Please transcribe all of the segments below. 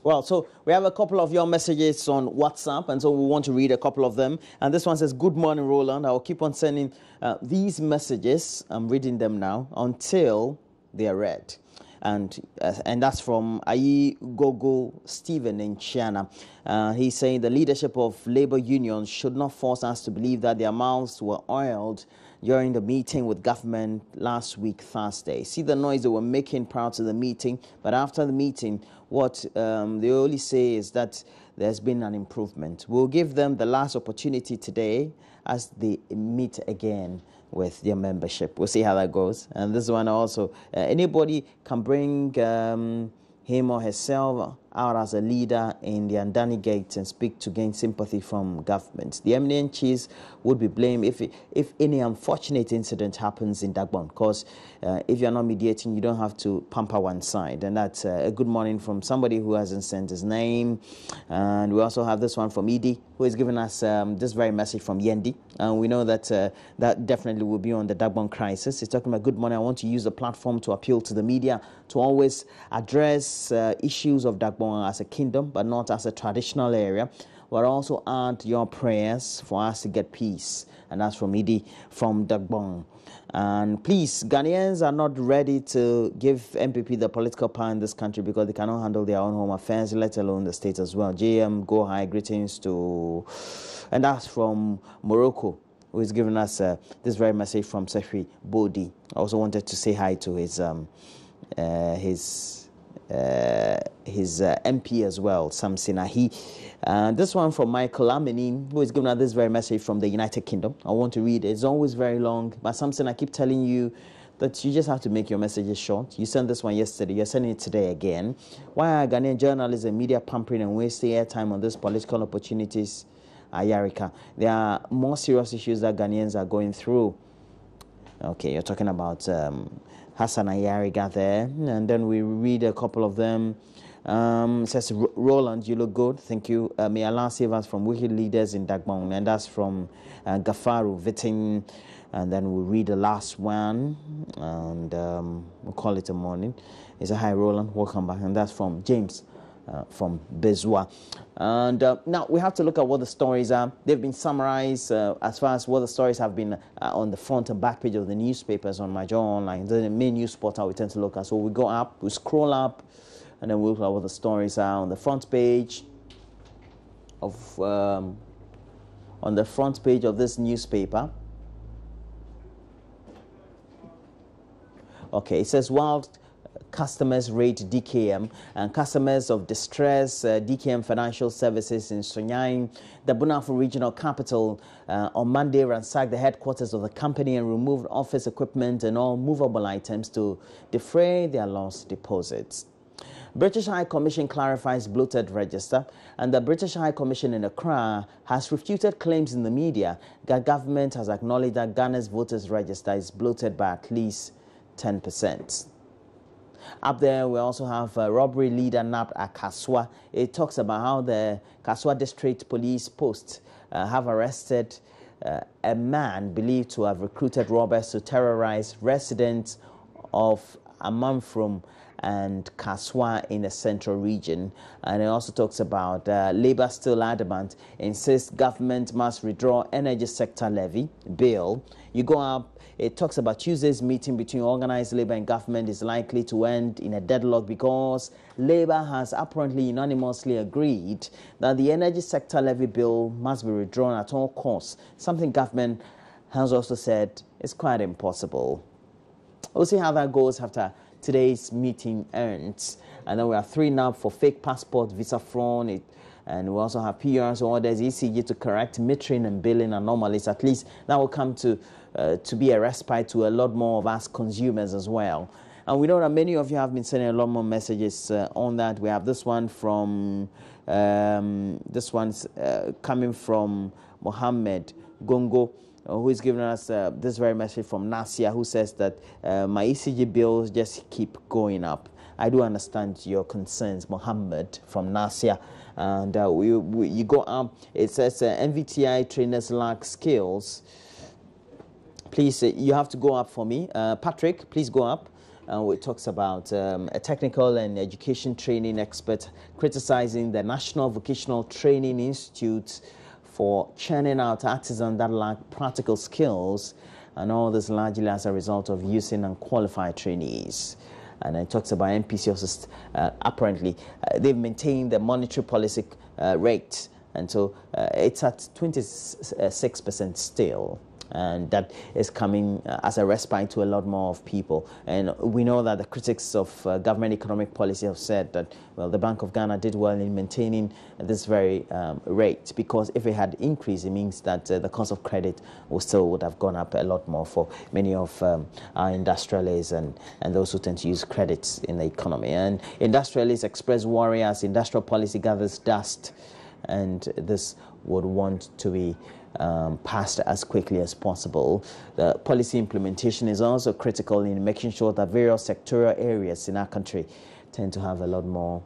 Well, so we have a couple of your messages on WhatsApp, and so we want to read a couple of them. And this one says, "Good morning, Roland. I will keep on sending these messages. I'm reading them now until they are read." And that's from Ayi Gogo Stephen in Chiana. He's saying the leadership of labor unions should not force us to believe that their mouths were oiled during the meeting with government last week, Thursday. See the noise they were making prior to the meeting, but after the meeting, what they only say is that there's been an improvement. We'll give them the last opportunity today as they meet again with their membership. We'll see how that goes. And this one also, anybody can bring him or herself out as a leader in the Andani Gate and speak to gain sympathy from government. The eminent chiefs would be blamed if any unfortunate incident happens in Dagbon, because if you're not mediating, you don't have to pamper one side. And that's a good morning from somebody who hasn't sent his name. And we also have this one from Edie, who has given us this very message from Yendi. And we know that that definitely will be on the Dagbon crisis. He's talking about, "Good morning. I want to use the platform to appeal to the media to always address issues of Dagbon as a kingdom, but not as a traditional area. But also add your prayers for us to get peace." And that's from Idi from Dagbon. And please, Ghanaians are not ready to give MPP the political power in this country because they cannot handle their own home affairs, let alone the state as well. JM, go high, greetings to... And that's from Morocco, who is giving us this very message from Sefri Bodi. I also wanted to say hi to his MP as well, Samson Ahi. This one from Michael Amini, who is giving us this very message from the United Kingdom. I want to read it. It's always very long, but Samson, I keep telling you that you just have to make your messages short. You sent this one yesterday, you're sending it today again. Why are Ghanaian journalists and media pampering and wasting airtime on these political opportunities? Ayarika, there are more serious issues that Ghanaians are going through. Okay, you're talking about Hassan Ayariga there, and then we read a couple of them. It says, "Roland, you look good, thank you. May Allah save us from wicked leaders in Dagbon." And that's from Gafaru Vitin. And then we'll read the last one, and we'll call it a morning. It's a "Hi, Roland, welcome back." And that's from James from Bezwa. And now we have to look at what the stories are. They've been summarized as far as what the stories have been on the front and back page of the newspapers on Major Online, the main news portal we tend to look at. So we go up, we scroll up, and then we look at what the stories are on the front page of this newspaper. Okay, it says, "Wild customers raid DKM, and customers of distress DKM Financial Services in Sunyang, the Bunafo regional capital, on Monday ransacked the headquarters of the company and removed office equipment and all movable items to defray their lost deposits." British High Commission clarifies bloated register, and the British High Commission in Accra has refuted claims in the media that government has acknowledged that Ghana's voters register is bloated by at least 10%. Up there, we also have robbery leader nabbed at Kaswa. It talks about how the Kaswa District Police Post have arrested a man believed to have recruited robbers to terrorize residents of Amanfrom and Kaswa in the central region. And it also talks about Labour still adamant, insists government must withdraw energy sector levy bill. You go up, it talks about Tuesday's meeting between organized Labour and government is likely to end in a deadlock because Labour has apparently unanimously agreed that the energy sector levy bill must be withdrawn at all costs, something government has also said is quite impossible. We'll see how that goes after today's meeting ends. And then we have 3 now for fake passport, visa fraud, and we also have PRs orders, ECG to correct metering and billing anomalies. At least that will come to be a respite to a lot more of us consumers as well. And we know that many of you have been sending a lot more messages on that. We have this one from, this one's coming from Mohammed Gongo, who is giving us this very message from Nasia, who says that my ECG bills just keep going up. I do understand your concerns, Mohammed from Nasia. And you go up, it says MVTI trainers lack skills. Please, you have to go up for me. Patrick, please go up. it talks about a technical and education training expert criticizing the National Vocational Training Institute for churning out artisans that lack practical skills, and all this largely as a result of using unqualified trainees. And it talks about NPC also apparently they've maintained the monetary policy rate, and so it's at 26% still. And that is coming as a respite to a lot more of people. And we know that the critics of government economic policy have said that, well, the Bank of Ghana did well in maintaining this very rate, because if it had increased, it means that the cost of credit would have gone up a lot more for many of our industrialists and those who tend to use credits in the economy. And industrialists express worry as industrial policy gathers dust, and this would want to be passed as quickly as possible. The policy implementation is also critical in making sure that various sectoral areas in our country tend to have a lot more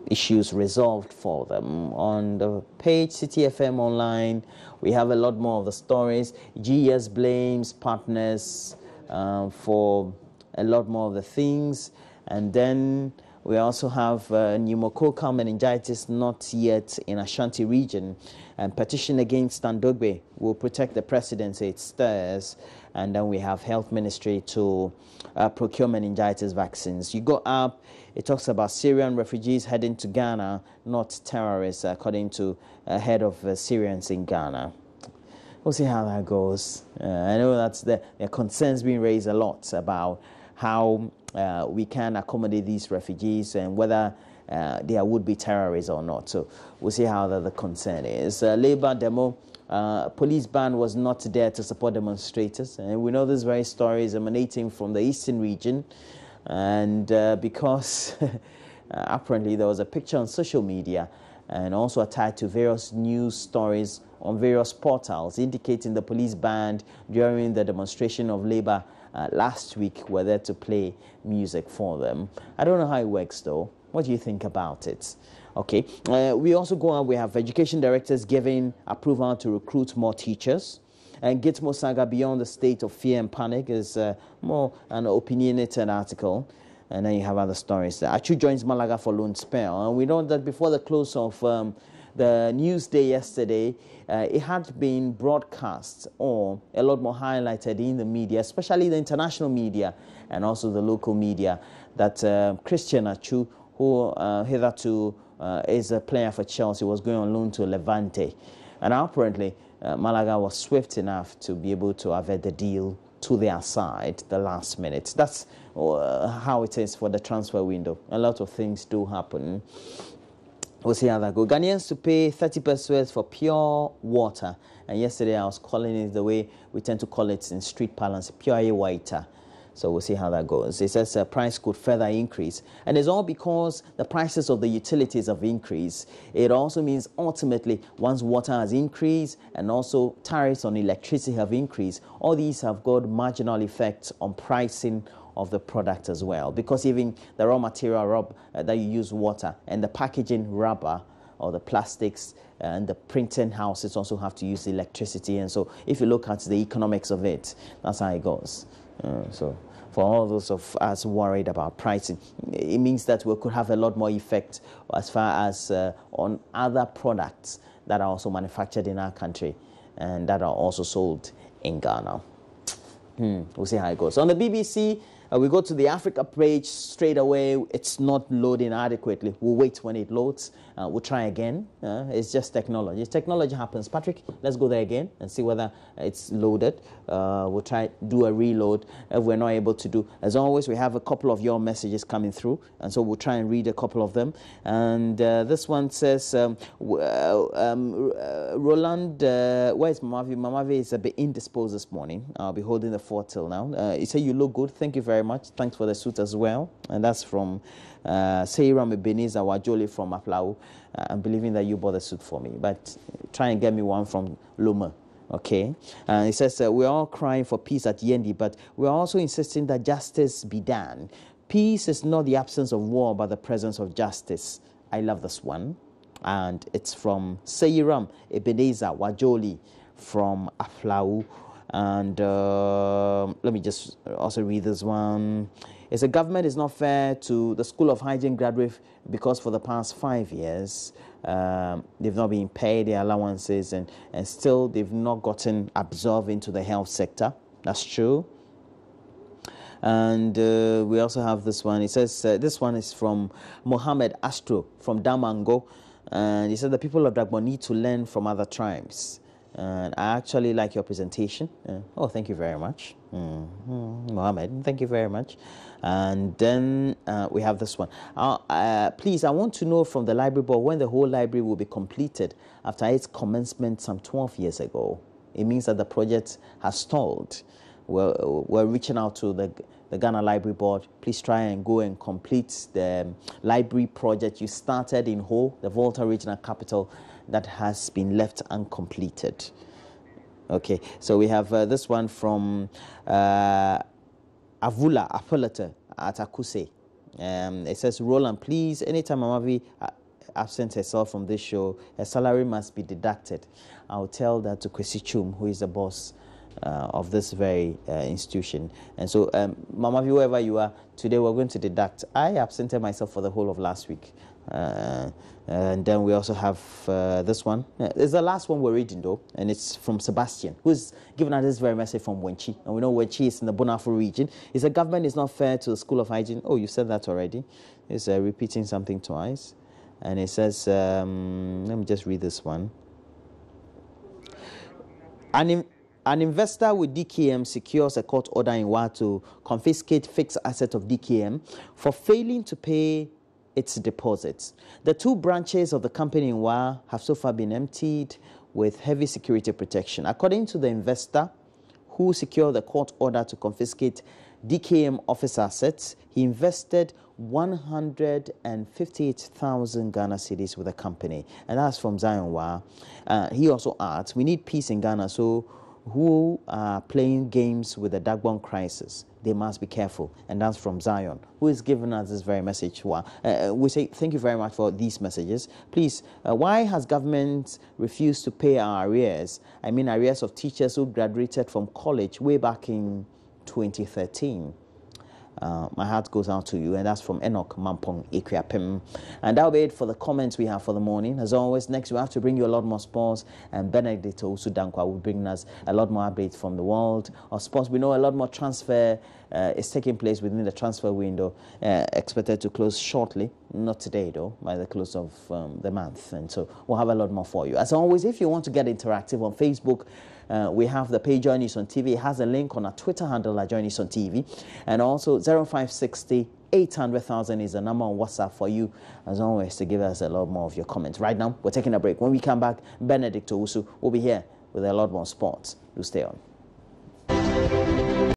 issues resolved for them. On the page City FM Online, we have a lot more of the stories. GS blames partners for a lot more of the things, and then we also have pneumococcal meningitis not yet in Ashanti region, and petition against Ndogbe will protect the presidency, it stirs. And then we have health ministry to procure meningitis vaccines. You go up, it talks about Syrian refugees heading to Ghana, not terrorists, according to head of Syrians in Ghana. We'll see how that goes. I know that's the concerns being raised a lot about how we can accommodate these refugees and whether there would be terrorists or not. So we'll see how the concern is. Labour demo, police ban was not there to support demonstrators. And we know this very story is emanating from the eastern region. And because apparently there was a picture on social media and also attached to various news stories on various portals indicating the police banned during the demonstration of Labour last week were there to play music for them. I don't know how it works though. What do you think about it? Okay. We also go on. We have education directors giving approval to recruit more teachers. And Gitmo Saga Beyond the State of Fear and Panic is more an opinionated article. And then you have other stories. Achu joins Malaga for loan spell. And we know that before the close of the news day yesterday, it had been broadcast or a lot more highlighted in the media, especially the international media and also the local media, that Christian Achu, who hitherto is a player for Chelsea, was going on loan to Levante. And apparently, Malaga was swift enough to be able to avert the deal to their side the last minute. That's how it is for the transfer window. A lot of things do happen. We'll see how that goes. Ghanaians to pay 30% for pure water. And yesterday I was calling it the way we tend to call it in street parlance, pure water. So we'll see how that goes. It says price could further increase. And it's all because the prices of the utilities have increased. It also means ultimately once water has increased and also tariffs on electricity have increased, all these have got marginal effects on pricing of the product as well, because even the raw material that you use, water, and the packaging rubber or the plastics and the printing houses also have to use electricity. And so if you look at the economics of it, that's how it goes. So for all those of us worried about pricing, it means that we could have a lot more effect as far as on other products that are also manufactured in our country and that are also sold in Ghana. We'll see how it goes. On the BBC, we go to the Africa page straight away. It's not loading adequately. We'll wait when it loads. We'll try again. It's just technology. Technology happens. Patrick, let's go there again and see whether it's loaded. We'll try do a reload if we're not able to do. As always, we have a couple of your messages coming through, and so we'll try and read a couple of them. And this one says, Roland, where's Mamavi? Mamavi is a bit indisposed this morning. I'll be holding the fort till now. He said, you look good. Thank you very much. Thanks for the suit as well. And that's from Seiram Ebenezer Wajoli from Aflau. I'm believing that you bought the suit for me, but try and get me one from Luma. Okay. And it says, we're all crying for peace at Yendi, but we're also insisting that justice be done. Peace is not the absence of war, but the presence of justice. I love this one. And it's from Seiram Ebenezer Wajoli from Aflau. And let me just also read this one. It says, government is not fair to the School of Hygiene graduates because for the past 5 years, they've not been paid their allowances and still they've not gotten absorbed into the health sector. That's true. And we also have this one. It says, this one is from Mohammed Astro from Damango. And he said the people of Dagbon need to learn from other tribes. And I actually like your presentation. Oh, thank you very much. Mohammed, thank you very much. And then we have this one. Please, I want to know from the library board when the whole library will be completed after its commencement some 12 years ago. It means that the project has stalled. We're reaching out to the Ghana Library Board. Please try and go and complete the library project you started in Ho, the Volta Regional Capital, that has been left uncompleted. Okay, so we have this one from Avula Apolata at Akuse. It says, Roland, please, anytime Amavi absent herself from this show, her salary must be deducted. I'll tell that to Kwesi Chum, who is the boss of this very institution. And so, Mama, whoever you are, today we're going to deduct. I absented myself for the whole of last week. And then we also have this one. It's the last one we're reading, though, and it's from Sebastian, who's given us this very message from Wenchi. And we know Wenchi is in the Bonafo region. He said, government is not fair to the School of Hygiene. Oh, you said that already. It's repeating something twice. And it says, let me just read this one. An investor with DKM secures a court order in Wa to confiscate fixed assets of DKM for failing to pay its deposits. The 2 branches of the company in Wa have so far been emptied with heavy security protection. According to the investor who secured the court order to confiscate DKM office assets, he invested 158,000 Ghana cedis with the company. And that's from Zion Wa. He also adds, we need peace in Ghana, so who are playing games with the Dagbon crisis, they must be careful. And that's from Zion, who is giving us this very message. We say thank you very much for these messages. Please, why has government refused to pay our arrears? I mean arrears of teachers who graduated from college way back in 2013. My heart goes out to you, and that's from Enoch Mampong Ikriapim. And that'll be it for the comments we have for the morning. As always, next we have to bring you a lot more sports, and Benedict Usudankwa will bring us a lot more updates from the world of sports. We know a lot more transfer is taking place within the transfer window, expected to close shortly. Not today, though, by the close of the month. And so we'll have a lot more for you. As always, if you want to get interactive on Facebook, we have the page Join Us on TV. It has a link on our Twitter handle at Join Us on TV. And also 0560 800,000 is the number on WhatsApp for you, as always, to give us a lot more of your comments. Right now, we're taking a break. When we come back, Benedict Owusu will be here with a lot more sports. Do stay on.